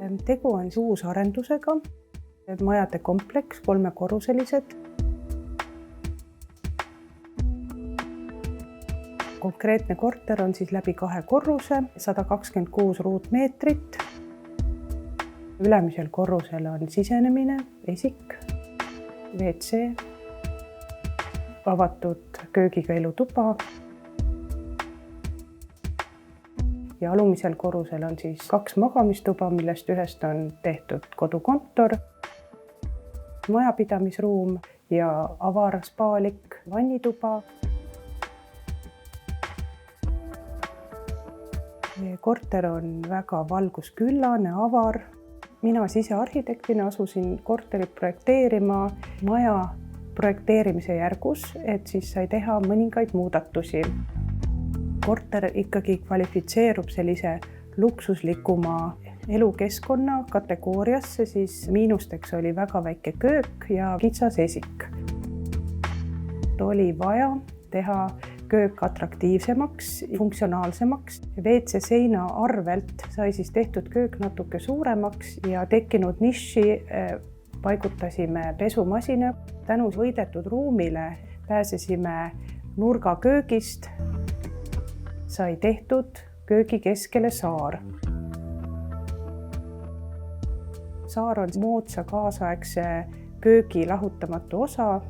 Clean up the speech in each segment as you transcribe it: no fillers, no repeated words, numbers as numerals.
Tegu on uusarendusega, majade kompleks, 3-korruselised. Konkreetne korter on siis läbi 2 korruse, 126 ruutmeetrit. Ülemisel korrusel on sisenemine, esik, WC, avatud köögiga elutuba. Ja alumisel korrusel on siis 2 magamistuba, millest ühest on tehtud kodukontor, majapidamisruum ja avar spaalik, vannituba. Korter on väga valgusküllane, avar. Mina sisearhitektina asusin korterit projekteerima maja projekteerimise järgus, et siis sai teha mõningaid muudatusi. Korter ikkagi kvalifitseerub sellise luksuslikuma elukeskkonna kategooriasse, siis miinusteks oli väga väike köök ja kitsas esik. Oli vaja teha köök atraktiivsemaks, funktsionaalsemaks. WC seina arvelt sai siis tehtud köök natuke suuremaks ja tekkinud niši paigutasime pesumasina. Tänu võidetud ruumile pääsesime nurgaköögist. Sai tehtud köögi keskele saar. Saar on moodsa kaasaegse köögi lahutamatu osa.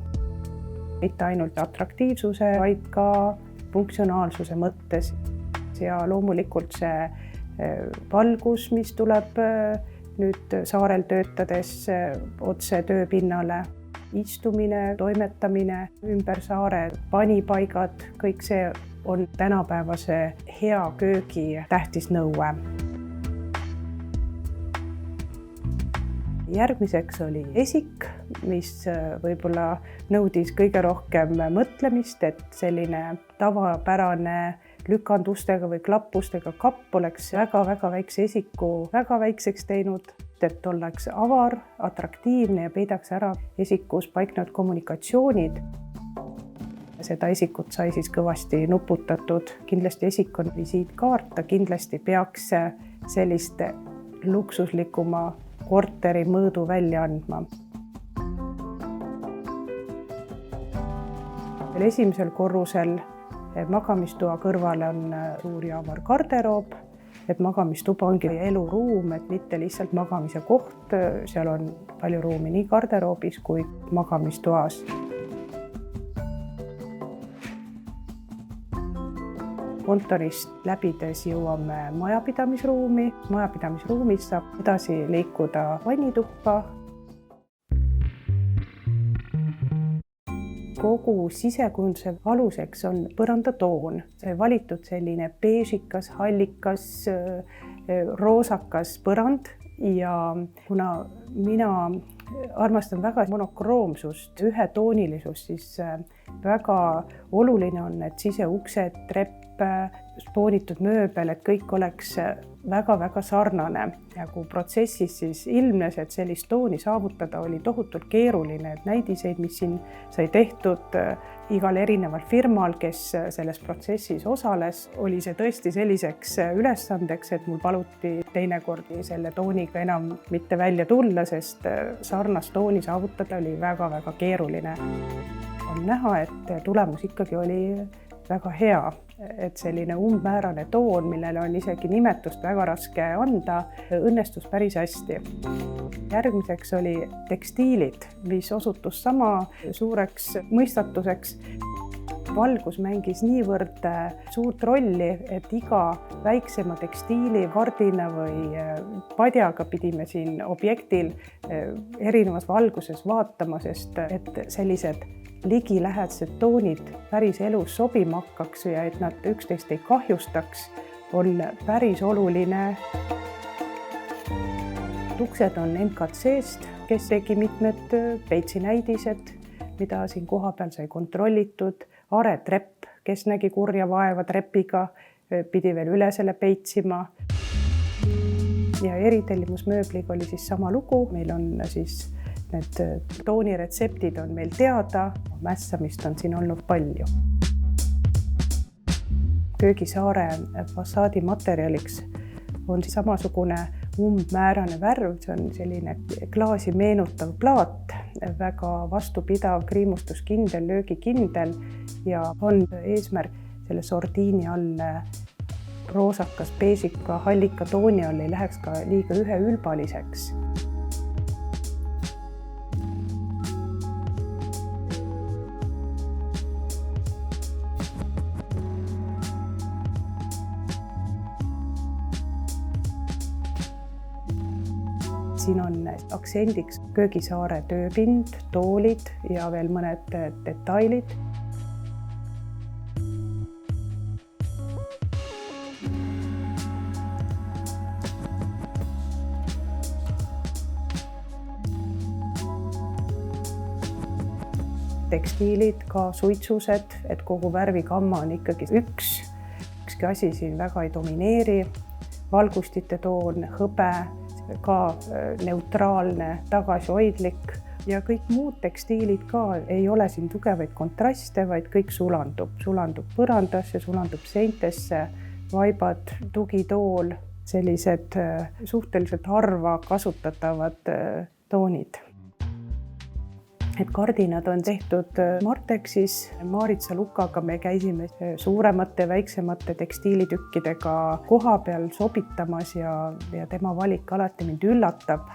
Mitte ainult atraktiivsuse, vaid ka funktsionaalsuse mõttes. Ja loomulikult see valgus, mis tuleb nüüd saarel töötades otse tööpinnale, istumine, toimetamine, ümber saare, panipaigad, kõik see on tänapäevase hea köögi tähtis nõue. Järgmiseks oli esik, mis võib-olla nõudis kõige rohkem mõtlemist, et selline tavapärane lükandustega või klappustega kapp oleks väga väikse esiku väga väikseks teinud, et oleks avar, atraktiivne ja peidaks ära esikus paiknevad kommunikatsioonid. Seda esikut sai siis kõvasti nuputatud. Kindlasti esik on visiitkaart, ta kindlasti peaks sellist luksuslikuma korteri mõõdu välja andma. Esimesel korrusel magamistoa kõrvale on suur ja avar garderoob, et magamistuba ongi eluruum, et mitte lihtsalt magamise koht, seal on palju ruumi nii garderoobis kui magamistoas. Kontorist läbides jõuame majapidamisruumi. Majapidamisruumis saab edasi liikuda vannituppa. Kogu sisekujunduse aluseks on põrandatoon. Valitud selline beežikas, hallikas, roosakas põrand ja kuna mina armastan väga monokroomsust, ühetoonilisust, siis väga oluline on, et siseuksed, trepp, spoonitud mööbel, et kõik oleks väga sarnane. Ja kui protsessis siis ilmnes, et sellist tooni saavutada oli tohutult keeruline, et näidiseid, mis siin sai tehtud igal erineval firmal, kes selles protsessis osales, oli see tõesti selliseks ülesandeks, et mul paluti teinekord selle tooniga enam mitte välja tulla, sest sarnast tooni saavutada oli väga keeruline. On näha, et tulemus ikkagi oli väga hea, et selline umbmäärane toon, millele on isegi nimetust väga raske anda, õnnestus päris hästi. Järgmiseks oli tekstiilid, mis osutus sama suureks mõistatuseks. Valgus mängis niivõrd suurt rolli, et iga väiksema tekstiili, kardina või padjaga pidime siin objektil erinevas valguses vaatama, sest et sellised ligilähedased toonid päris elus sobima hakkaks ja et nad üksteist ei kahjustaks, on päris oluline. Uksed on MKC-st, kes tegi mitmed peitsinäidised, mida siin kohapeal sai kontrollitud. Aretrepp, kes nägi kurja vaeva trepiga, pidi veel üle selle peitsima. Ja eritellimusmööbliga oli siis sama lugu. Meil on siis need tooniretseptid on meil teada, mässamist on siin olnud palju. Köögisaare fassaadi materjaliks on samasugune umbmäärane värv, see on selline klaasi meenutav plaat, väga vastupidav, kriimustuskindel, löögikindel ja on eesmärk selle sordiini all roosakas, beesika, hallika tooni all ei läheks ka liiga üheülbaliseks. Siin on aktsendiks köögisaare tööpind, toolid ja veel mõned detailid. Tekstiilid, ka suitsused, et kogu värvigamma on ikkagi ükski asi siin väga ei domineeri. Valgustite toon, hõbe, ka neutraalne, tagasihoidlik ja kõik muud tekstiilid ka ei ole siin tugevaid kontraste, vaid kõik sulandub põrandasse, sulandub seintesse, vaibad, tugitool, sellised suhteliselt harva kasutatavad toonid. Et kardinad on tehtud Martexis, Maaritsa Lukaga me käisime suuremate, väiksemate tekstiilitükkidega koha peal sobitamas ja tema valik alati mind üllatab,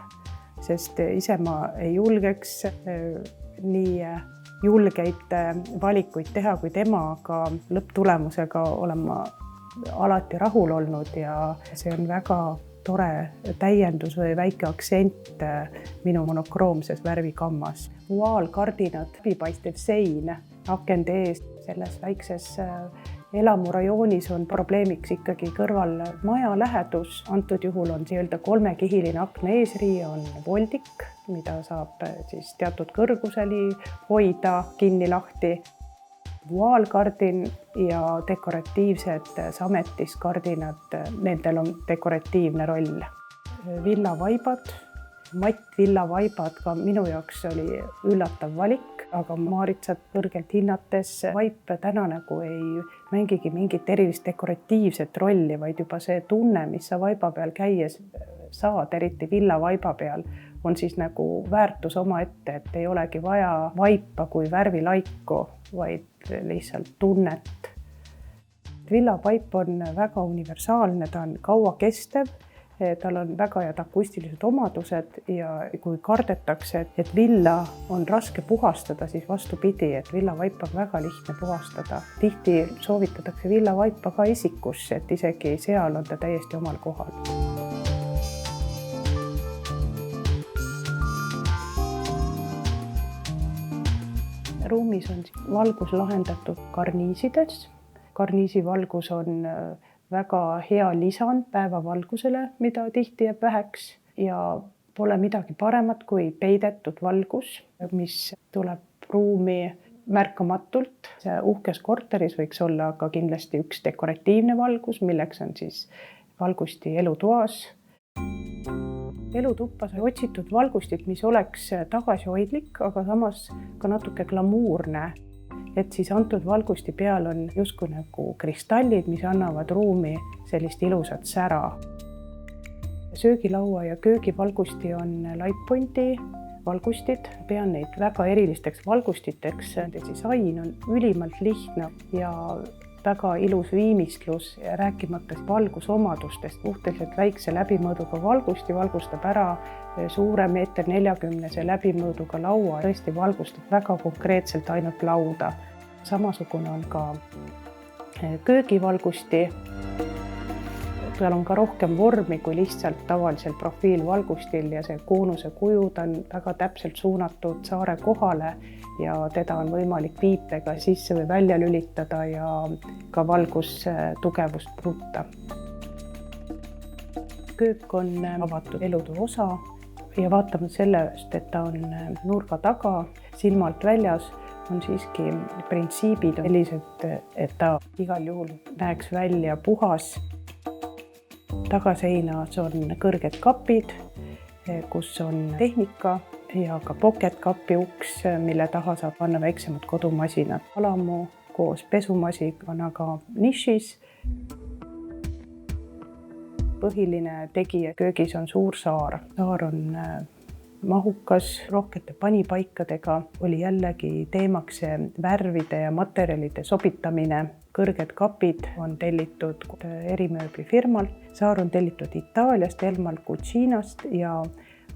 sest ise ma ei julgeks nii julgeid valikuid teha kui tema, aga lõpptulemusega olen ma alati rahul olnud ja see on väga tore täiendus või väike aktsent minu monokroomses värvigammas. Vuaalkardinad, läbipaistev sein akende ees. Selles väikses elamurajoonis on probleemiks ikkagi kõrval maja lähedus. Antud juhul on nii-öelda kolmekihiline akna eesriie, on voldik, mida saab siis teatud kõrguseli hoida kinni lahti. Vuaalkardin ja dekoratiivsed sametis-kardinad, nendel on dekoratiivne roll. Villavaibad, mattvillavaibad ka minu jaoks oli üllatav valik, aga Maaritsat kõrgelt hinnates vaip täna nagu ei mängigi mingit erilist dekoratiivset rolli, vaid juba see tunne, mis sa vaiba peal käies saad, eriti villavaiba peal, on siis nagu väärtus omaette, et ei olegi vaja vaipa kui värvilaiku, vaid lihtsalt tunnet. Villavaip on väga universaalne, ta on kaua kestev, tal on väga head akustilised omadused ja kui kardetakse, et villa on raske puhastada, siis vastupidi, et villavaip on väga lihtne puhastada. Tihti soovitatakse villavaipa ka esikusse, et isegi seal on ta täiesti omal kohal. Ruumis on valgus lahendatud karniisides. Karniisivalgus on väga hea lisand päevavalgusele, mida tihti jääb väheks ja pole midagi paremat kui peidetud valgus, mis tuleb ruumi märkamatult. Uhkes korteris võiks olla ka kindlasti üks dekoratiivne valgus, milleks on siis valgusti elutoas. Elutuppas on otsitud valgustit, mis oleks tagasihoidlik, aga samas ka natuke glamuurne. Et siis antud valgusti peal on justkui nagu kristallid, mis annavad ruumi sellist ilusat sära. Söögilaua ja köögivalgusti on Lightpointi valgustid. Pean neid väga erilisteks valgustiteks. Disain on ülimalt lihtne ja väga ilus viimistlus, rääkimata valgusomadustest. Suhteliselt väikse läbimõõduga valgusti valgustab ära suure 1,40 m läbimõõduga laua. Tõesti valgustab väga konkreetselt ainult lauda. Samasugune on ka köögivalgusti. Tal on ka rohkem vormi kui lihtsalt tavaliselt profiilvalgustil ja see koonuse kuju, ta on väga täpselt suunatud saare kohale ja teda on võimalik viipega sisse või välja lülitada ja ka valgustugevust muuta. Köök on avatud elutöö osa ja vaatamata sellest, et ta on nurga taga, silmalt väljas, on siiski printsiibid sellised, et ta igal juhul näeks välja puhas. Tagaseinas on kõrged kapid, kus on tehnika ja ka pocket-kapi uks, mille taha saab panna väiksemad kodumasinad. Alamu koos pesumasinaga nišis. põhiline tegija köögis on suur saar. Saar on mahukas, rohkete panipaikadega, oli jällegi teemaks värvide ja materjalide sobitamine. Kõrged kapid on tellitud erimööblifirmalt. Saar on tellitud Itaaliast, Elmal Cucinast ja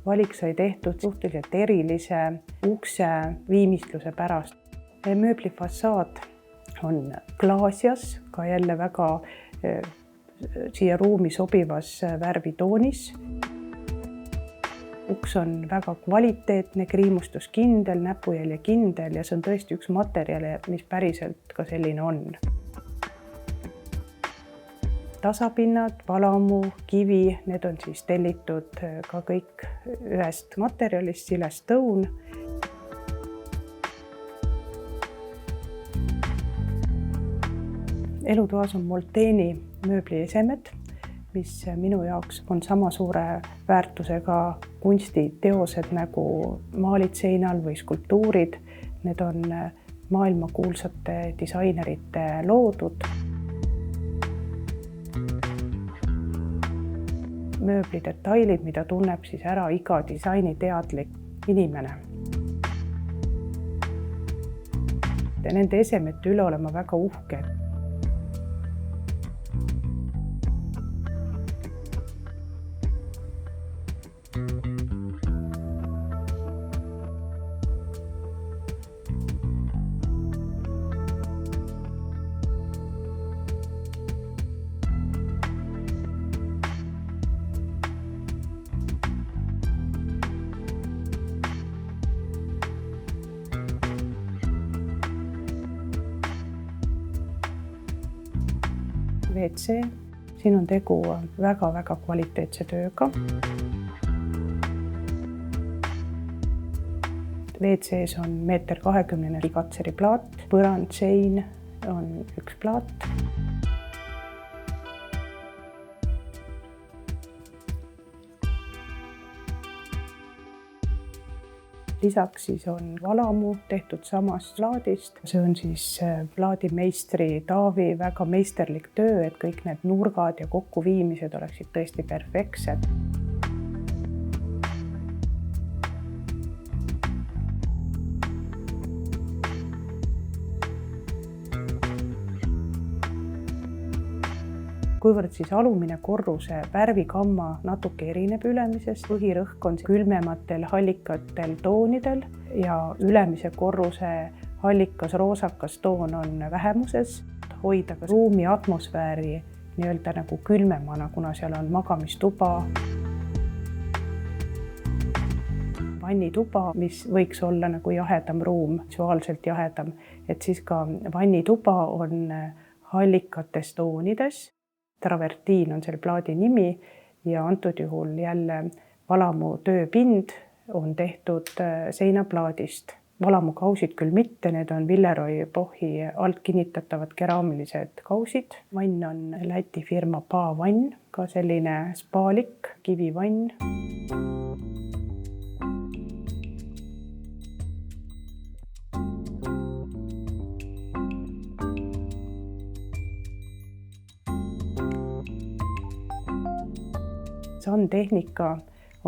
valik sai tehtud suhteliselt erilise ukse viimistluse pärast. Mööbli fassaad on klaasias, ka jälle väga siia ruumi sobivas värvitoonis. Uks on väga kvaliteetne, kriimustuskindel, näpujälje kindel ja see on tõesti üks materjale, mis päriselt ka selline on. Tasapinnad, valamu, kivi, need on siis tellitud ka kõik ühest materjalist, Silestone. Elutoas on Molteeni mööbliesemed, mis minu jaoks on sama suure väärtusega kunstiteosed nagu maalid seinal või skulptuurid. Need on maailmakuulsate disainerite loodud. Mööblidetailid, mida tunneb siis ära iga disainiteadlik inimene. Ja nende esemete üle olema väga uhke. WC. Siin on tegu väga kvaliteetse tööga. WC-s on 1,20 m katseri plaat, põrand sein on üks plaat. Lisaks siis on valamu tehtud samast plaadist. See on siis plaadimeistri Taavi väga meisterlik töö, et kõik need nurgad ja kokkuviimised oleksid tõesti perfektsed. Kuivõrd siis alumine korruse värvikamma natuke erineb ülemisest, põhirõhk on külmematel hallikatel toonidel ja ülemise korruse hallikas roosakas toon on vähemuses. Hoida ka ruumi atmosfääri nii-öelda nagu külmemana, kuna seal on magamistuba. Vannituba, mis võiks olla nagu jahedam ruum, visuaalselt jahedam, et siis ka vannituba on hallikates toonides. Travertiin on selle plaadi nimi ja antud juhul jälle valamu tööpind on tehtud seinaplaadist. Valamu kausid küll mitte, need on Villeroy Bochi alt kinnitatavad keraamilised kausid. Vann on Läti firma Vann, ka selline spaalik kivivann. Sandtehnika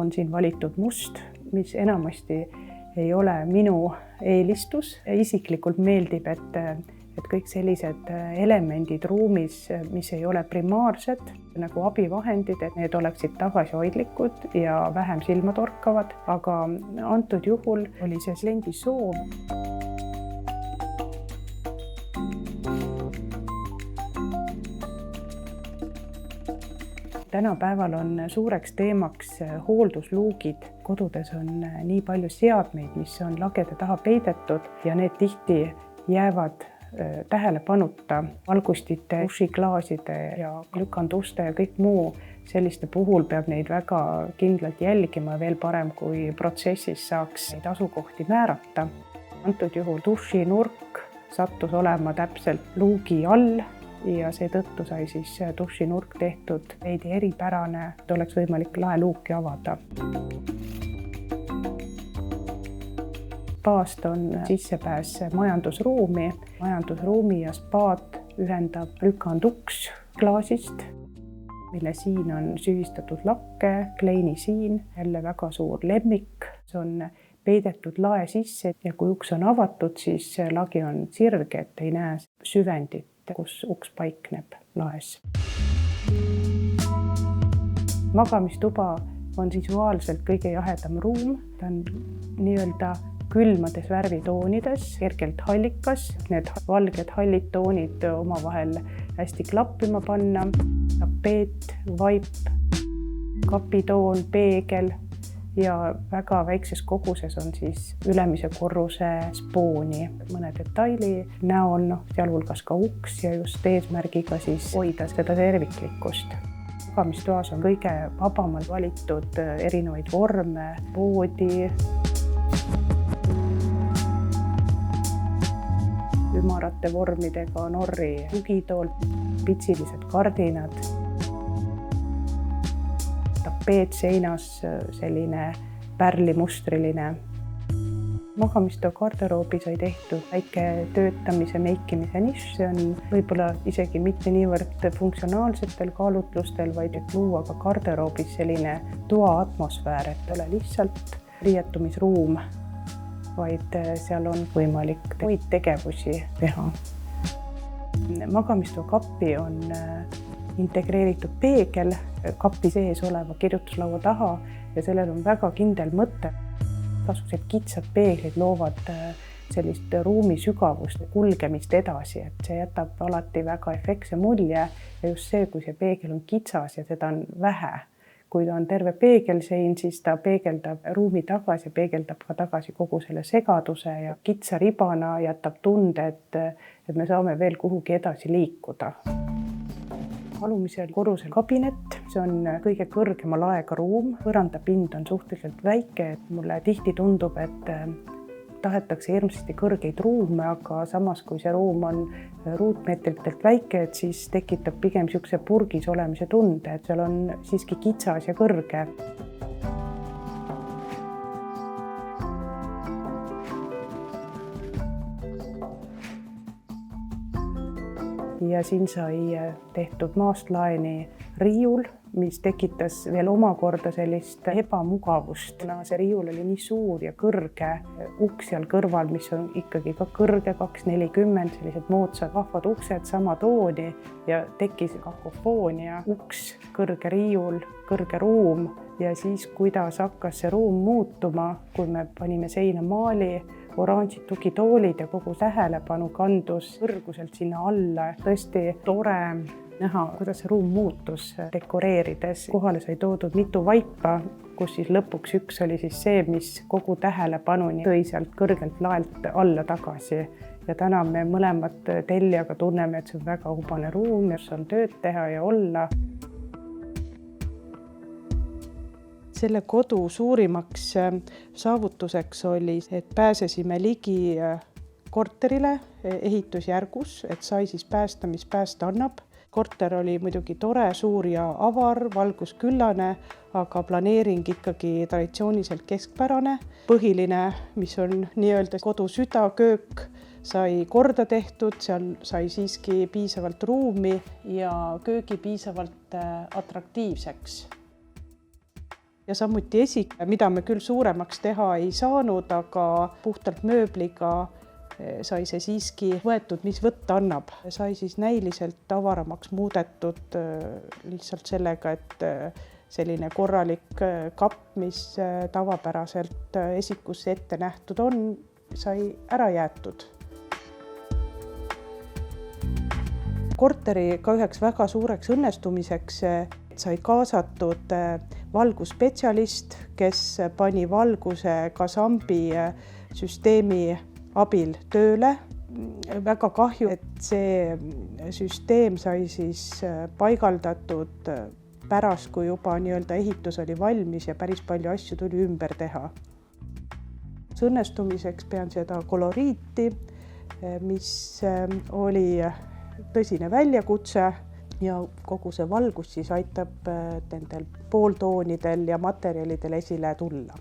on siin valitud must, mis enamasti ei ole minu eelistus. Isiklikult meeldib, et kõik sellised elemendid ruumis, mis ei ole primaarsed, nagu abivahendid, et need oleksid tagasihoidlikud ja vähem silmatorkavad, aga antud juhul oli see kliendi soov. Tänapäeval on suureks teemaks hooldusluugid. Kodudes on nii palju seadmeid, mis on lagede taha peidetud ja need tihti jäävad tähelepanuta. Valgustite, dušiklaaside ja lükanduste ja kõik muu selliste puhul peab neid väga kindlalt jälgima, veel parem, kui protsessis saaks neid asukohti määrata. Antud juhul dušinurk sattus olema täpselt luugi all ja seetõttu sai siis dušinurk tehtud veidi eripärane, et oleks võimalik laeluuki avada. Spaast on sissepääs majandusruumi ja spaat ühendab lükanduks klaasist. mille siin on sühistatud lakke, kleini siin, jälle väga suur lemmik. See on peidetud lae sisse ja kui uks on avatud, siis lagi on sirge, et ei näe süvendit, kus uks paikneb laes. Magamistuba on visuaalselt kõige jahedam ruum. Ta on nii-öelda külmades värvitoonides, kergelt hallikas. Need valged hallid toonid omavahel hästi klappima panna. Tapeet, vaip, kapitoon, peegel ja väga väikses koguses on ülemise korruse spooni mõne detaili näol, sealhulgas ka uks ja just eesmärgiga hoida seda terviklikkust. Magamistoas on kõige vabamalt valitud erinevaid vorme, voodi, ümarate vormidega norri tugitool, pitsilised kardinad, tapeet seinas, selline pärlimustriline. Magamistoa garderoobi sai tehtud väike töötamise, meikimise nišš. See on võib-olla isegi mitte niivõrd funktsionaalsetel kaalutlustel, vaid et luua ka garderoobis selline toa atmosfäär, et ole lihtsalt riietumisruum, vaid seal on võimalik muid tegevusi teha. Magamistoa kappi on integreeritud peegel kapi sees oleva kirjutuslaua taha ja sellel on väga kindel mõte. Tasused kitsad peeglid loovad sellist ruumi sügavust, kulgemist edasi, et see jätab alati väga efektse mulje ja just see, kui see peegel on kitsas ja seda on vähe. Kui ta on terve peegelsein, siis ta peegeldab ruumi tagasi ja peegeldab ka tagasi kogu selle segaduse ja kitsa ribana jätab tunde, et me saame veel kuhugi edasi liikuda. Alumisel korrusel kabinet, see on kõige kõrgema laega ruum, põrandapind on suhteliselt väike, et mulle tihti tundub, et tahetakse hirmsasti kõrgeid ruume, aga samas kui see ruum on ruutmeetritelt väike, et siis tekitab pigem niisuguse purgis olemise tunde, et seal on siiski kitsas ja kõrge. Ja siin sai tehtud maast laeni riiul, mis tekitas veel omakorda sellist ebamugavust. See riiul oli nii suur ja kõrge uks seal kõrval, mis on ikkagi ka kõrge 240, sellised moodsad vahvad uksed, sama tooni ja tekkis kakofoonia. Uks, kõrge riiul, kõrge ruum ja siis kuidas hakkas see ruum muutuma, kui me panime seina maali, oranžid tugitoolid ja kogu tähelepanu kandus kõrguselt sinna alla. Tõesti tore näha, kuidas see ruum muutus dekoreerides. Kohale sai toodud mitu vaipa, kus lõpuks üks oli see, mis kogu tähelepanuni tõi sealt kõrgelt laelt alla tagasi. Ja täna me mõlemad tellijaga tunneme, et see on väga hubane ruum, kus on tööd teha ja olla. Selle kodu suurimaks saavutuseks oli, et pääsesime ligi korterile ehitusjärgus, et sai päästa, mis päästa annab. Korter oli muidugi tore, suur ja avar, valgusküllane, aga planeering ikkagi traditsiooniliselt keskpärane. Põhiline, mis on nii-öelda kodu süda, köök, sai korda tehtud, seal sai siiski piisavalt ruumi ja köögi piisavalt atraktiivseks. Ja samuti esik, mida me küll suuremaks teha ei saanud, aga puhtalt mööbliga sai see siiski võetud, mis võtta annab. Sai näiliselt avaramaks muudetud lihtsalt sellega, et selline korralik kapp, mis tavapäraselt esikusse ette nähtud on, sai ära jäetud. Korteri ka üheks väga suureks õnnestumiseks sai kaasatud valgusspetsialist, kes pani valguse kasambi süsteemi abil tööle. Väga kahju, et see süsteem sai paigaldatud pärast, kui juba nii-öelda ehitus oli valmis ja päris palju asju tuli ümber teha. Õnnestumiseks pean seda koloriiti, mis oli tõsine väljakutse ja kogu see valgus aitab nendel pooltoonidel ja materjalidel esile tulla.